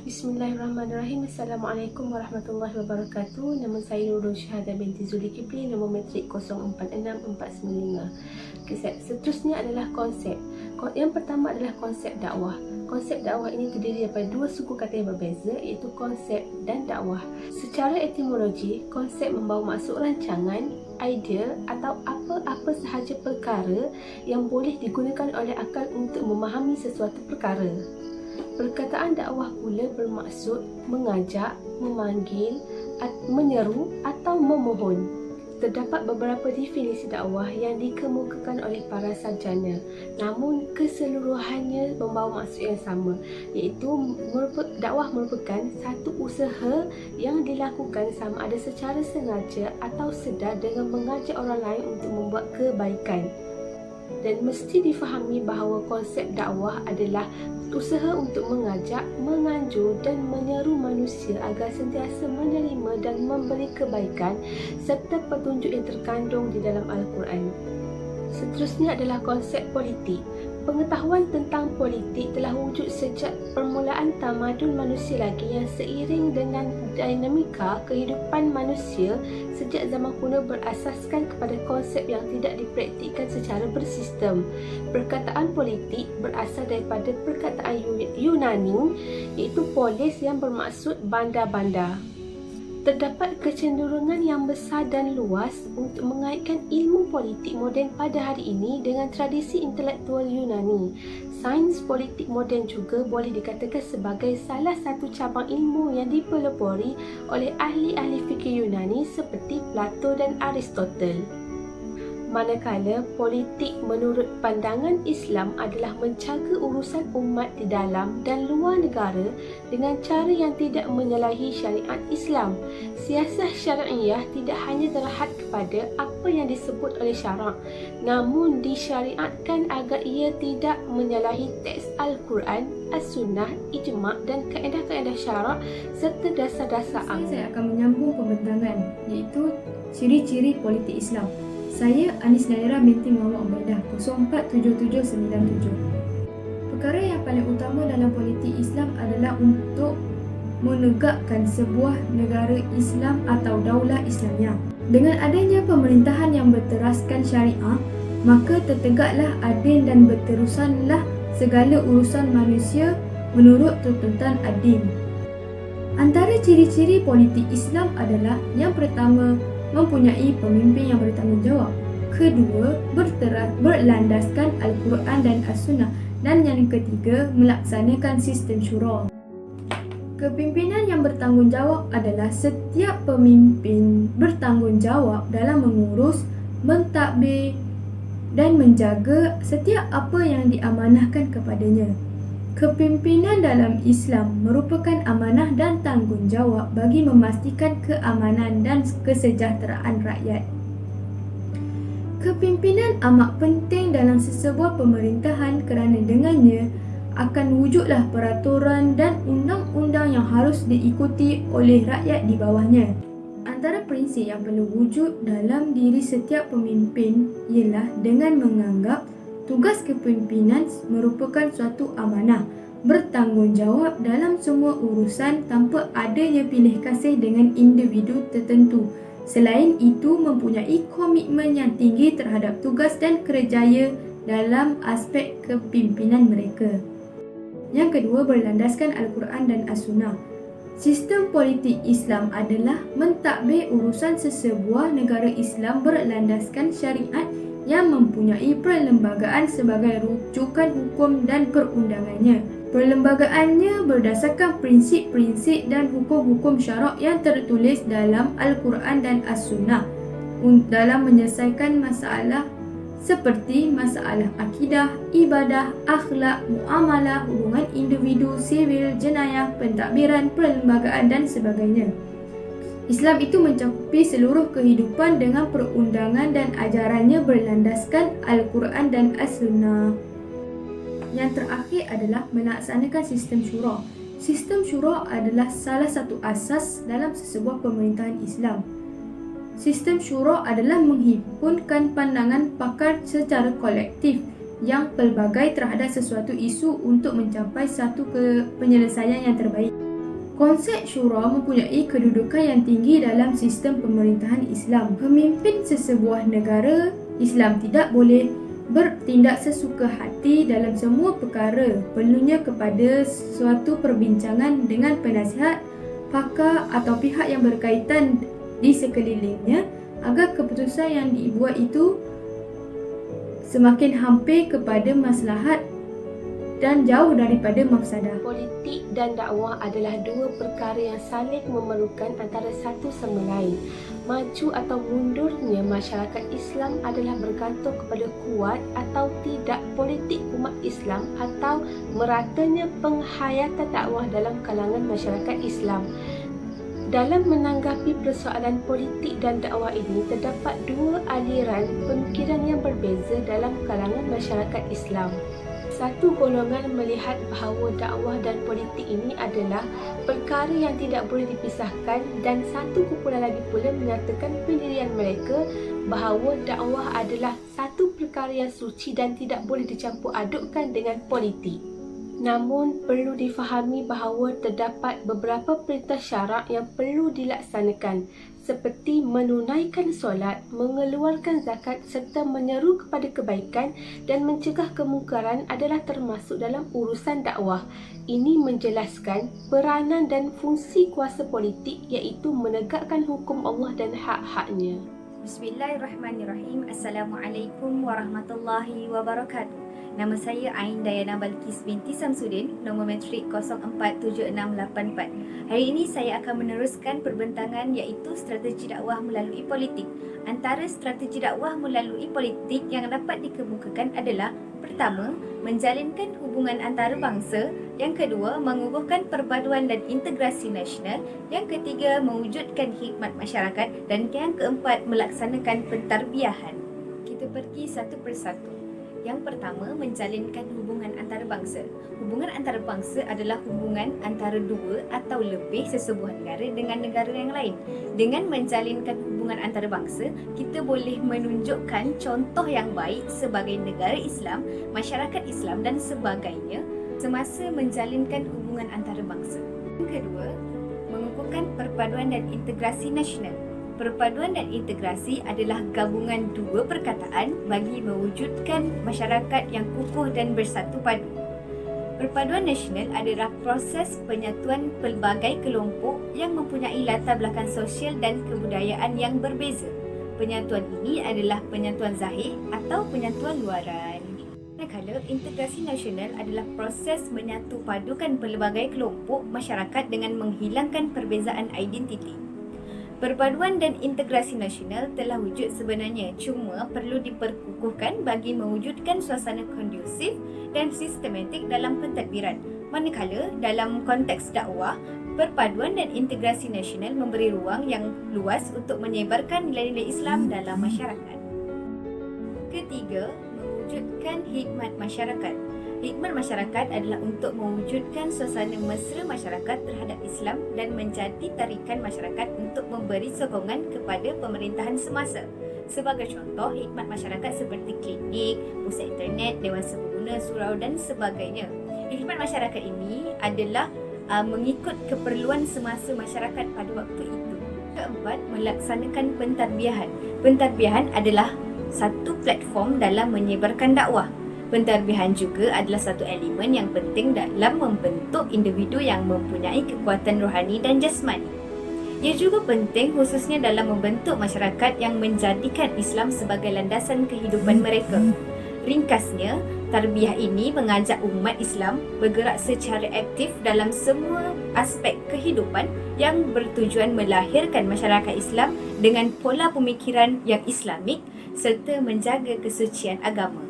Bismillahirrahmanirrahim. Assalamualaikum warahmatullahi wabarakatuh. Nama saya Nurul Syahadah binti Zulkifli, nombor matrik 046495. Seterusnya adalah konsep. Yang pertama adalah konsep dakwah. Konsep dakwah ini terdiri daripada dua suku kata yang berbeza, iaitu konsep dan dakwah. Secara etimologi, konsep membawa maksud rancangan, idea atau apa-apa sahaja perkara yang boleh digunakan oleh akal untuk memahami sesuatu perkara. Perkataan dakwah pula bermaksud mengajak, memanggil, menyeru atau memohon. Terdapat beberapa definisi dakwah yang dikemukakan oleh para sarjana, namun keseluruhannya membawa maksud yang sama, iaitu dakwah merupakan satu usaha yang dilakukan sama ada secara sengaja atau sedar dengan mengajak orang lain untuk membuat kebaikan. Dan mesti difahami bahawa konsep dakwah adalah usaha untuk mengajak, menganjur dan menyeru manusia agar sentiasa menerima dan memberi kebaikan serta petunjuk yang terkandung di dalam Al-Quran. Seterusnya adalah konsep politik. Pengetahuan tentang politik telah wujud sejak permulaan tamadun manusia lagi yang seiring dengan dinamika kehidupan manusia sejak zaman kuno berasaskan kepada konsep yang tidak dipraktikkan secara bersistem. Perkataan politik berasal daripada perkataan Yunani iaitu polis yang bermaksud bandar-bandar. Terdapat kecenderungan yang besar dan luas untuk mengaitkan ilmu politik moden pada hari ini dengan tradisi intelektual Yunani. Sains politik moden juga boleh dikatakan sebagai salah satu cabang ilmu yang dipelopori oleh ahli-ahli fikir Yunani seperti Plato dan Aristotle. Manakala politik menurut pandangan Islam adalah menjaga urusan umat di dalam dan luar negara dengan cara yang tidak menyalahi syariat Islam. Siasat syariah tidak hanya terhad kepada apa yang disebut oleh syarak, namun disyariatkan agar ia tidak menyalahi teks Al-Quran, As-Sunnah, Ijma' dan kaedah-kaedah syarak serta dasar-dasar akal. Saya akan menyambung pembentangan, iaitu ciri-ciri politik Islam. Saya Anis Naira binti Muhammad Ubaidah 047797. Perkara yang paling utama dalam politik Islam adalah untuk menegakkan sebuah negara Islam atau daulah Islamiyah. Dengan adanya pemerintahan yang berteraskan syariah, maka tertegaklah adil dan berterusanlah segala urusan manusia menurut tuntutan adil. Antara ciri-ciri politik Islam adalah yang pertama, mempunyai pemimpin yang bertanggungjawab. Kedua, berlandaskan Al-Quran dan As-Sunnah. Dan yang ketiga, melaksanakan sistem syura. Kepimpinan yang bertanggungjawab adalah setiap pemimpin bertanggungjawab dalam mengurus, mentadbir dan menjaga setiap apa yang diamanahkan kepadanya. Kepimpinan dalam Islam merupakan amanah dan tanggungjawab bagi memastikan keamanan dan kesejahteraan rakyat. Kepimpinan amat penting dalam sesebuah pemerintahan kerana dengannya akan wujudlah peraturan dan undang-undang yang harus diikuti oleh rakyat di bawahnya. Antara prinsip yang perlu wujud dalam diri setiap pemimpin ialah dengan menganggap tugas kepimpinan merupakan suatu amanah, bertanggungjawab dalam semua urusan tanpa adanya pilih kasih dengan individu tertentu. Selain itu, mempunyai komitmen yang tinggi terhadap tugas dan kerjaya dalam aspek kepimpinan mereka. Yang kedua, berlandaskan Al-Quran dan As-Sunnah. Sistem politik Islam adalah mentadbir urusan sesebuah negara Islam berlandaskan syariat yang mempunyai perlembagaan sebagai rujukan hukum dan perundangannya. Perlembagaannya berdasarkan prinsip-prinsip dan hukum-hukum syarak yang tertulis dalam Al-Quran dan As-Sunnah dalam menyelesaikan masalah seperti masalah akidah, ibadah, akhlak, muamalah, hubungan individu, sivil, jenayah, pentadbiran, perlembagaan dan sebagainya. Islam itu mencakupi seluruh kehidupan dengan perundangan dan ajarannya berlandaskan Al-Quran dan As-Sunnah. Yang terakhir adalah melaksanakan sistem syura. Sistem syura adalah salah satu asas dalam sesebuah pemerintahan Islam. Sistem syura adalah menghimpunkan pandangan pakar secara kolektif yang pelbagai terhadap sesuatu isu untuk mencapai satu penyelesaian yang terbaik. Konsep syura mempunyai kedudukan yang tinggi dalam sistem pemerintahan Islam. Pemimpin sesebuah negara Islam tidak boleh bertindak sesuka hati dalam semua perkara. Perlunya kepada suatu perbincangan dengan penasihat, pakar atau pihak yang berkaitan di sekelilingnya agar keputusan yang dibuat itu semakin hampir kepada maslahat dan jauh daripada mafsadah. Politik dan dakwah adalah dua perkara yang saling memerlukan antara satu sama lain. Maju atau mundurnya masyarakat Islam adalah bergantung kepada kuat atau tidak politik umat Islam atau meratanya penghayatan dakwah dalam kalangan masyarakat Islam. Dalam menanggapi persoalan politik dan dakwah ini, terdapat dua aliran pemikiran yang berbeza dalam kalangan masyarakat Islam. Satu golongan melihat bahawa dakwah dan politik ini adalah perkara yang tidak boleh dipisahkan, dan satu kumpulan lagi pula menyatakan pendirian mereka bahawa dakwah adalah satu perkara yang suci dan tidak boleh dicampur adukkan dengan politik. Namun, perlu difahami bahawa terdapat beberapa perintah syarak yang perlu dilaksanakan, seperti menunaikan solat, mengeluarkan zakat serta menyeru kepada kebaikan dan mencegah kemungkaran adalah termasuk dalam urusan dakwah. Ini menjelaskan peranan dan fungsi kuasa politik, iaitu menegakkan hukum Allah dan hak-haknya. Bismillahirrahmanirrahim. Assalamualaikum warahmatullahi wabarakatuh. Nama saya Ain Dayana Balkis binti Samsudin, nombor matrik 047684. Hari ini saya akan meneruskan perbincangan iaitu strategi dakwah melalui politik. Antara strategi dakwah melalui politik yang dapat dikemukakan adalah: pertama, menjalinkan hubungan antarabangsa; yang kedua, mengukuhkan perpaduan dan integrasi nasional; yang ketiga, mewujudkan khidmat masyarakat; dan yang keempat, melaksanakan pentarbiyahan. Kita pergi satu persatu. Yang pertama, menjalinkan hubungan antarabangsa. Hubungan antarabangsa adalah hubungan antara dua atau lebih sesebuah negara dengan negara yang lain. Dengan menjalinkan hubungan antarabangsa, kita boleh menunjukkan contoh yang baik sebagai negara Islam, masyarakat Islam dan sebagainya semasa menjalinkan hubungan antarabangsa. Yang kedua, mengukuhkan perpaduan dan integrasi nasional. Perpaduan dan integrasi adalah gabungan dua perkataan bagi mewujudkan masyarakat yang kukuh dan bersatu padu. Perpaduan nasional adalah proses penyatuan pelbagai kelompok yang mempunyai latar belakang sosial dan kebudayaan yang berbeza. Penyatuan ini adalah penyatuan zahir atau penyatuan luaran. Manakala integrasi nasional adalah proses menyatu padukan pelbagai kelompok masyarakat dengan menghilangkan perbezaan identiti. Perpaduan dan integrasi nasional telah wujud sebenarnya, cuma perlu diperkukuhkan bagi mewujudkan suasana kondusif dan sistematik dalam pentadbiran. Manakala dalam konteks dakwah, perpaduan dan integrasi nasional memberi ruang yang luas untuk menyebarkan nilai-nilai Islam dalam masyarakat. Ketiga, mewujudkan khidmat masyarakat. Khidmat masyarakat adalah untuk mewujudkan suasana mesra masyarakat terhadap Islam dan menjadi tarikan masyarakat untuk memberi sokongan kepada pemerintahan semasa. Sebagai contoh, khidmat masyarakat seperti klinik, pusat internet, dewan serbaguna, surau dan sebagainya. Khidmat masyarakat ini adalah mengikut keperluan semasa masyarakat pada waktu itu. Keempat, melaksanakan pentarbiyahan. Pentarbiyahan adalah satu platform dalam menyebarkan dakwah. Pentarbiyahan juga adalah satu elemen yang penting dalam membentuk individu yang mempunyai kekuatan rohani dan jasmani. Ia juga penting khususnya dalam membentuk masyarakat yang menjadikan Islam sebagai landasan kehidupan mereka. Ringkasnya, tarbiyah ini mengajak umat Islam bergerak secara aktif dalam semua aspek kehidupan yang bertujuan melahirkan masyarakat Islam dengan pola pemikiran yang Islamik serta menjaga kesucian agama.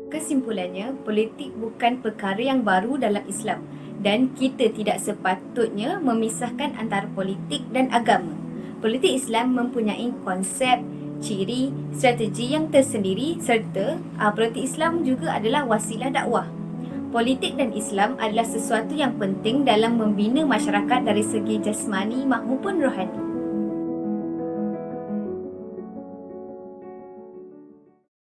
Kesimpulannya, politik bukan perkara yang baru dalam Islam dan kita tidak sepatutnya memisahkan antara politik dan agama. Politik Islam mempunyai konsep, ciri, strategi yang tersendiri serta politik Islam juga adalah wasilah dakwah. Politik dan Islam adalah sesuatu yang penting dalam membina masyarakat dari segi jasmani maupun rohani.